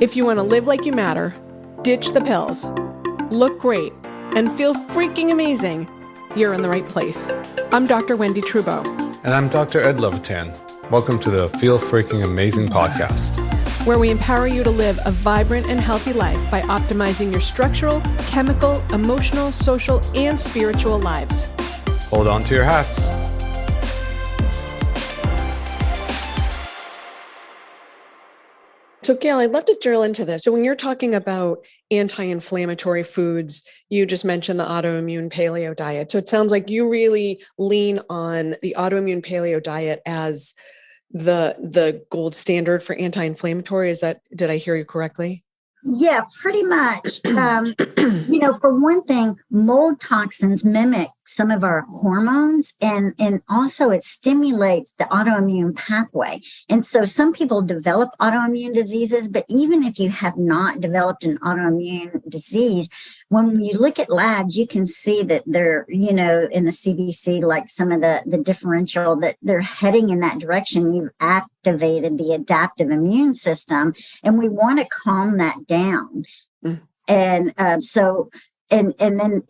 If you want to live like you matter, ditch the pills, look great, and feel freaking amazing, you're in the right place. I'm Dr. Wendie Trubow. And I'm Dr. Ed Levitan. Welcome to the Feel Freaking Amazing podcast, where we empower you to live a vibrant and healthy life by optimizing your structural, chemical, emotional, social, and spiritual lives. Hold on to your hats. So Gail, I'd love to drill into this. So when you're talking about anti-inflammatory foods, you just mentioned the autoimmune paleo diet. So it sounds like you really lean on the autoimmune paleo diet as the gold standard for anti-inflammatory. Did I hear you correctly? Yeah, pretty much. For one thing, mold toxins mimic some of our hormones, and also it stimulates the autoimmune pathway. And so some people develop autoimmune diseases, but even if you have not developed an autoimmune disease, when you look at labs, you can see that they're, in the CDC, like some of the differential, that they're heading in that direction. You've activated the adaptive immune system, and we want to calm that down. Mm. And then,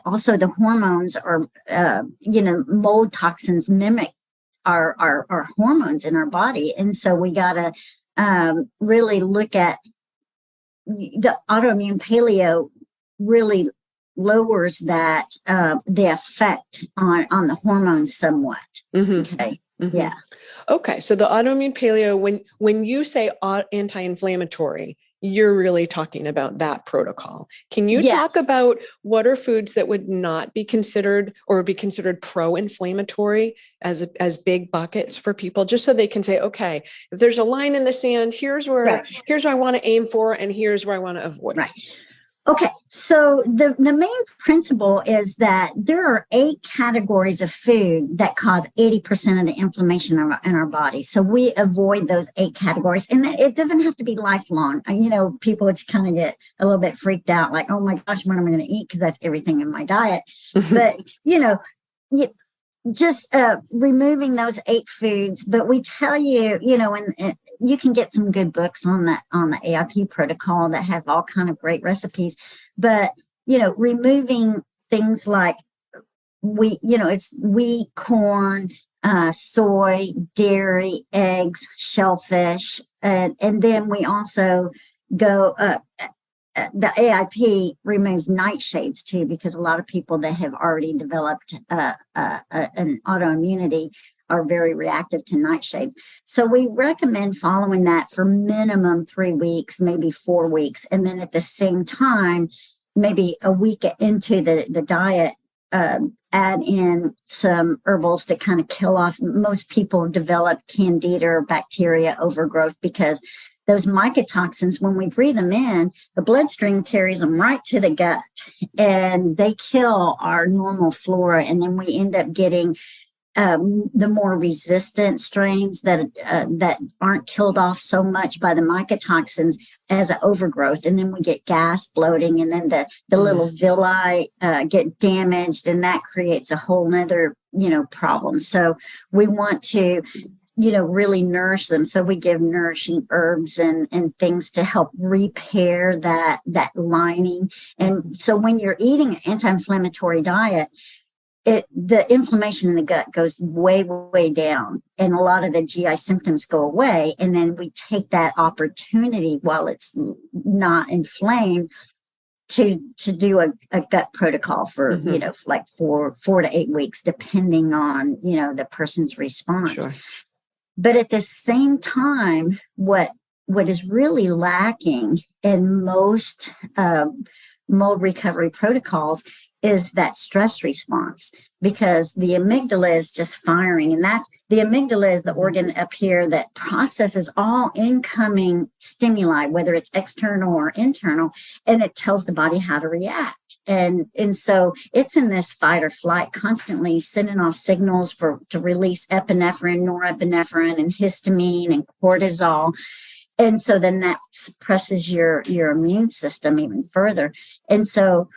also the hormones are, mold toxins mimic our hormones in our body. And so we got to really look at the autoimmune paleo really lowers that the effect on the hormones somewhat. Mm-hmm. Okay. Mm-hmm. Yeah. Okay. So the autoimmune paleo, when you say anti-inflammatory, you're really talking about that protocol. Can you talk about what are foods that would not be considered or be considered pro-inflammatory as big buckets for people, just so they can say, okay, if there's a line in the sand, here's where I want to aim for, and here's where I want to avoid. Right. Okay, so the main principle is that there are 8 categories of food that cause 80% of the inflammation in our body. So we avoid those 8 categories. And it doesn't have to be lifelong. People would kind of get a little bit freaked out, like, oh my gosh, what am I going to eat? Because that's everything in my diet. But, just removing those 8 foods. But we tell you, and you can get some good books on the AIP protocol that have all kind of great recipes. But removing things like it's wheat, corn, soy, dairy, eggs, shellfish, and then we also go. The AIP removes nightshades too, because a lot of people that have already developed an autoimmunity are very reactive to nightshades. So we recommend following that for minimum 3 weeks, maybe 4 weeks. And then at the same time, maybe a week into the diet, add in some herbals to kind of kill off. Most people develop candida or bacteria overgrowth because those mycotoxins, when we breathe them in, the bloodstream carries them right to the gut, and they kill our normal flora. And then we end up getting the more resistant strains that aren't killed off so much by the mycotoxins as an overgrowth. And then we get gas, bloating, and then the little villi get damaged, and that creates a whole nother, problem. So we want to really nourish them. So we give nourishing herbs and things to help repair that lining. And so when you're eating an anti-inflammatory diet, the inflammation in the gut goes way, way down, and a lot of the GI symptoms go away. And then we take that opportunity while it's not inflamed to do a gut protocol for, like 4 to 8 weeks, depending on, the person's response. Sure. But at the same time, what is really lacking in most mold recovery protocols is that stress response, because the amygdala is just firing. And the amygdala is the organ up here that processes all incoming stimuli, whether it's external or internal, and it tells the body how to react. And so it's in this fight or flight, constantly sending off signals to release epinephrine, norepinephrine, and histamine and cortisol. And so then that suppresses your immune system even further. And so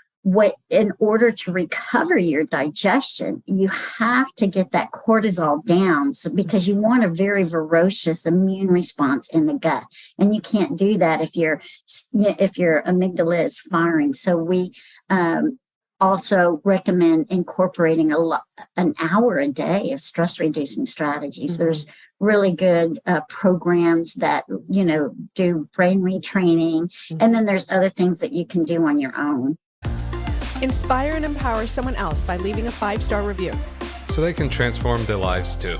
in order to recover your digestion, you have to get that cortisol down. So because you want a very ferocious immune response in the gut, and you can't do that if your amygdala is firing. So we also recommend incorporating an hour a day of stress reducing strategies. Mm-hmm. There's really good programs that do brain retraining, mm-hmm. and then there's other things that you can do on your own. Inspire and empower someone else by leaving a 5-star review, so they can transform their lives too.